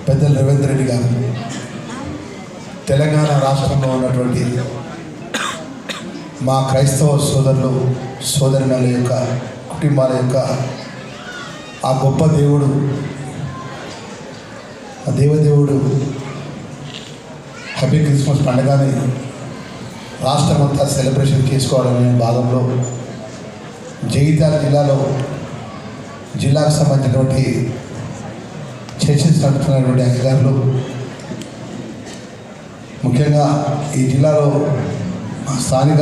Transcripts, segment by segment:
పెద్దలు రేవంత్ రెడ్డి గారు తెలంగాణ రాష్ట్రంలో ఉన్నటువంటి మా క్రైస్తవ సోదరులు సోదరుల యొక్క కుటుంబాల యొక్క ఆ గొప్ప దేవుడు ఆ దేవదేవుడు హ్యాపీ క్రిస్మస్ పండుగని రాష్ట్రమంతా సెలబ్రేషన్ చేసుకోవాలనే భాగంలో జగిత్యాల జిల్లాలో జిల్లాకు సంబంధించినటువంటి చర్చస్ నడుపుతున్నటువంటి అధికారులు, ముఖ్యంగా ఈ జిల్లాలో స్థానిక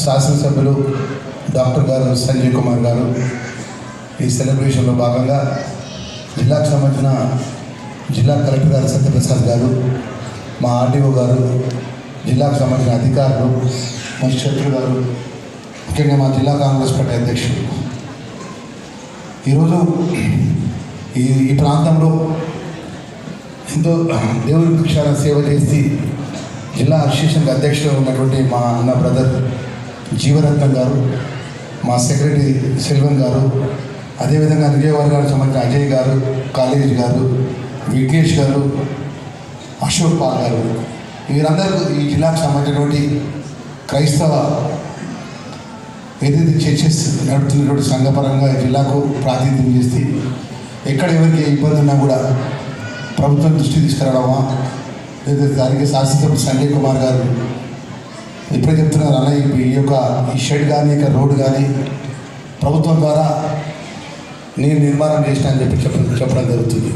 శాసనసభ్యులు డాక్టర్ గారు సంజయ్ కుమార్ గారు ఈ సెలబ్రేషన్లో భాగంగా జిల్లాకు సంబంధించిన జిల్లా కలెక్టర్ గారు సత్యప్రసాద్ గారు, మా ఆర్డీఓ గారు, జిల్లాకు సంబంధించిన అధికారులు, మా శత్రు గారు, ముఖ్యంగా మా జిల్లా కాంగ్రెస్ పార్టీ అధ్యక్షులు ఈరోజు ఈ ప్రాంతంలో ఎంతో దేవుడి పక్షాన సేవ చేసి జిల్లా అసోసియేషన్కి అధ్యక్షుడు ఉన్నటువంటి మా అన్న బ్రదర్ జీవరత్నం గారు, మా సెక్రటరీ సెల్వన్ గారు, అదేవిధంగా నిజయవర్గానికి సంబంధించిన అజయ్ గారు, కాలేజ్ గారు, విఘ్నేష్ గారు, అశోక్ పాల్ గారు, వీరందరూ ఈ జిల్లాకు సంబంధించినటువంటి క్రైస్తవ ఏదైతే చర్చెస్ నడుపుతున్నటువంటి సంఘపరంగా ఈ జిల్లాకు ప్రాతినిధ్యం చేసి ఎక్కడ ఎవరికి ఇబ్బంది ఉన్నా కూడా ప్రభుత్వం దృష్టి తీసుకురావడమా, లేదా దానికి శాసనసభ్యులు సంజయ్ కుమార్ గారు ఇప్పుడే చెప్తున్నారు అలా ఈ షెడ్ కానీ ఇక రోడ్డు కానీ ప్రభుత్వం ద్వారా నేను నిర్మాణం చేసిన అని చెప్పడం జరుగుతుంది.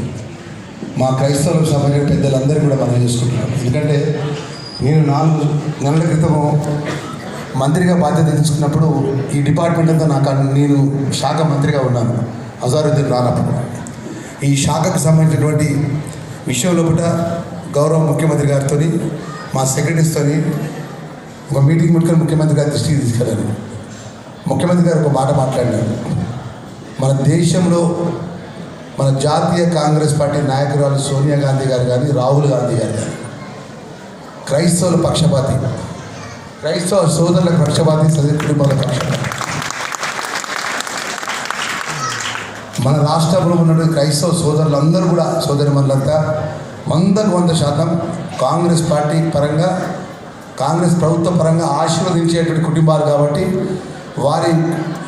మా క్రైస్తవులకు సంబంధించిన పెద్దలందరూ కూడా మనం చేసుకుంటున్నాం. ఎందుకంటే నేను 4 నెలల క్రితము మంత్రిగా బాధ్యత తీసుకున్నప్పుడు ఈ డిపార్ట్మెంట్తో నేను శాఖ మంత్రిగా ఉన్నాను. అజారుద్దీన్ రానప్పుడు ఈ శాఖకు సంబంధించినటువంటి విషయంలో కూడా గౌరవ ముఖ్యమంత్రి గారితో మా సెక్రటరీస్తో ఒక మీటింగ్ పెట్టుకొని ముఖ్యమంత్రి గారి దృష్టికి తీసుకెళ్ళాను. ముఖ్యమంత్రి గారు ఒక మాట మాట్లాడినారు. మన దేశంలో మన జాతీయ కాంగ్రెస్ పార్టీ నాయకురాలు సోనియా గాంధీ గారు కానీ, రాహుల్ గాంధీ గారు కానీ క్రైస్తవుల పక్షపాతి, క్రైస్తవ సోదరుల పక్షపాతి, సదరి కుటుంబాల పక్షపాతి. మన రాష్ట్రంలో ఉన్నటువంటి క్రైస్తవ సోదరులందరూ కూడా సోదరిమణులంతా 100% కాంగ్రెస్ పార్టీ పరంగా, కాంగ్రెస్ ప్రభుత్వ పరంగా ఆశీర్వదించేటువంటి కుటుంబాలు కాబట్టి వారి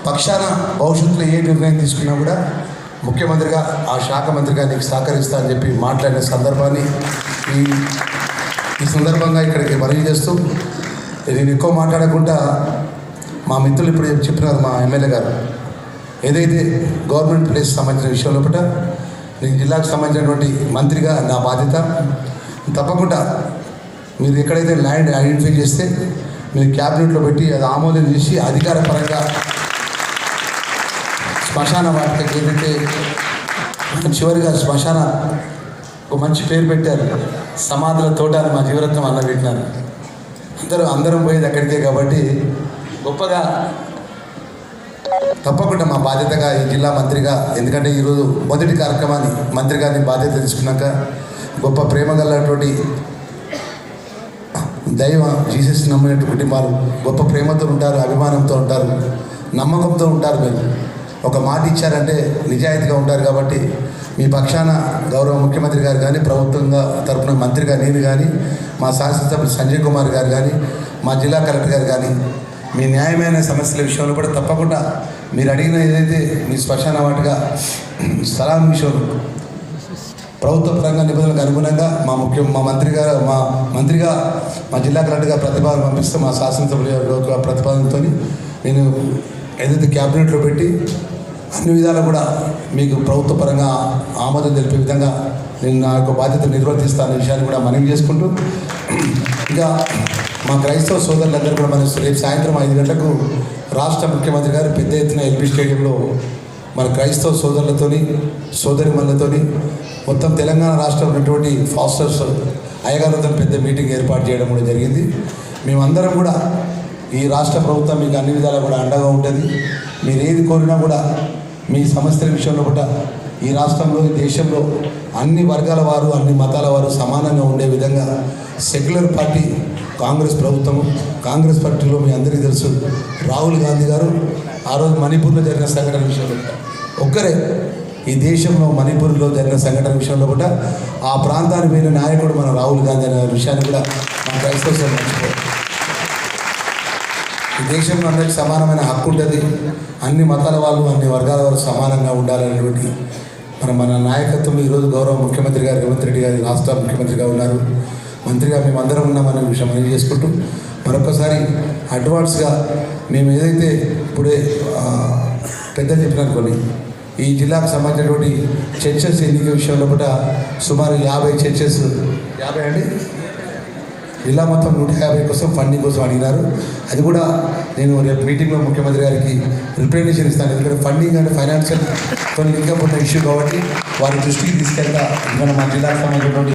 పక్షాన భవిష్యత్తులో ఏ నిర్ణయం తీసుకున్నా కూడా ముఖ్యమంత్రిగా ఆ శాఖ మంత్రిగా నీకు సహకరిస్తా అని చెప్పి మాట్లాడిన సందర్భాన్ని ఈ సందర్భంగా ఇక్కడికి మనవి చేస్తూ, నేను ఎక్కువ మాట్లాడకుండా మా మిత్రులు ఇప్పుడు చెప్పినారు మా ఎమ్మెల్యే గారు, ఏదైతే గవర్నమెంట్ ప్లేస్ సంబంధించిన విషయంలో పట్ల నేను జిల్లాకు సంబంధించినటువంటి మంత్రిగా నా బాధ్యత. తప్పకుండా మీరు ఎక్కడైతే ల్యాండ్ ఐడెంటిఫై చేస్తే మీరు క్యాబినెట్లో పెట్టి అది ఆమోదం చేసి అధికారపరంగా శ్మశాన వాటికి ఏదైతే చివరిగా శ్మశాన ఒక మంచి పేరు పెట్టారు, సమాధుల తోట అని మా జీవరత్నం అన్న పెట్టినారు. అందరం పోయేది అక్కడికే కాబట్టి గొప్పగా తప్పకుండా మా బాధ్యతగా ఈ జిల్లా మంత్రిగా, ఎందుకంటే ఈరోజు మొదటి కార్యక్రమాన్ని మంత్రిగా నేను బాధ్యత తీసుకున్నాక గొప్ప ప్రేమ గలటువంటి దైవ జీసస్ నమ్మినట్టు కుటుంబాలు గొప్ప ప్రేమతో ఉంటారు, అభిమానంతో ఉంటారు, నమ్మకంతో ఉంటారు. మీరు ఒక మాట ఇచ్చారంటే నిజాయితీగా ఉంటారు. కాబట్టి మీ పక్షాన గౌరవ ముఖ్యమంత్రి గారు కానీ, ప్రభుత్వంగా తరఫున మంత్రిగా నేను కానీ, మా శాసనసభ్యులు సంజయ్ కుమార్ గారు కానీ, మా జిల్లా కలెక్టర్ గారు కానీ మీ న్యాయమైన సమస్యల విషయంలో కూడా తప్పకుండా మీరు అడిగిన ఏదైతే మీ శ్మశాన వాటిగా స్థలాల విషయంలో ప్రభుత్వ పరంగా నిబంధనలకు అనుగుణంగా మా మంత్రిగా మా జిల్లా కలెక్టర్గా ప్రతిపాదన పంపిస్తే మా శాసనసభ్యుల యొక్క ప్రతిపాదనతో నేను ఏదైతే క్యాబినెట్లో పెట్టి అన్ని విధాలు కూడా మీకు ప్రభుత్వ పరంగా ఆమోదం తెలిపే విధంగా నేను నా యొక్క బాధ్యత నిర్వర్తిస్తాను విషయాన్ని కూడా మనవి చేసుకుంటూ, ఇంకా మా క్రైస్తవ సోదరులందరూ కూడా మన రేపు సాయంత్రం 5 గంటలకు రాష్ట్ర ముఖ్యమంత్రి గారు పెద్ద ఎత్తున ఎల్బీ స్టేడియంలో మన క్రైస్తవ సోదరులతోని సోదరిమణులతోని మొత్తం తెలంగాణ రాష్ట్రంలో ఉన్నటువంటి ఫాస్టర్స్ అయ్యగారులతో పెద్ద మీటింగ్ ఏర్పాటు చేయడం కూడా జరిగింది. మేమందరం కూడా ఈ రాష్ట్ర ప్రభుత్వం మీకు అన్ని విధాలా కూడా అండగా ఉంటుంది. మీరు ఏది కోరినా కూడా మీ సమస్యల విషయంలో కూడా ఈ రాష్ట్రంలో, ఈ దేశంలో అన్ని వర్గాల వారు, అన్ని మతాల వారు సమానంగా ఉండే విధంగా సెక్యులర్ పార్టీ కాంగ్రెస్ ప్రభుత్వము. కాంగ్రెస్ పార్టీలో మీ అందరికీ తెలుసు రాహుల్ గాంధీ గారు ఆ రోజు మణిపూర్లో జరిగిన సంఘటన విషయంలో ఒక్కరే ఈ దేశంలో మణిపూర్లో జరిగిన సంఘటన విషయంలో కూడా ఆ ప్రాంతానికి పోయిన నాయకుడు మన రాహుల్ గాంధీ అనే విషయాన్ని కూడా మన క్రైస్తవ సోదరులు మర్చిపోయారు. ఈ దేశంలో అందరికీ సమానమైన హక్కు ఉంటుంది, అన్ని మతాల వాళ్ళు అన్ని వర్గాల వారు సమానంగా ఉండాలనేటువంటి మన నాయకత్వం ఈరోజు గౌరవ ముఖ్యమంత్రి గారు రేవంత్ రెడ్డి గారి రాష్ట్ర ముఖ్యమంత్రిగా ఉన్నారు, మంత్రిగా మేమందరం ఉన్నామనే విషయం మనం చేసుకుంటూ మరొకసారి అడ్వాన్స్గా మేము ఏదైతే ఇప్పుడే పెద్దలు చెప్పినారు కొన్ని ఈ జిల్లాకు సంబంధించినటువంటి చర్చెస్ ఎన్నిక విషయంలో కూడా సుమారు 50 చర్చెస్ 50 అండి జిల్లా మొత్తం 150 కోసం ఫండింగ్ కోసం అడిగినారు. అది కూడా నేను రేపు మీటింగ్లో ముఖ్యమంత్రి గారికి రిప్రజెంటేషన్ ఇస్తాను. ఎందుకంటే ఫండింగ్ అంటే ఫైనాన్షియల్ కొన్ని లింకప్ ఉన్న ఇష్యూ కాబట్టి వారి దృష్టికి తీసుకెళ్తా మన జిల్లాకు సంబంధించినటువంటి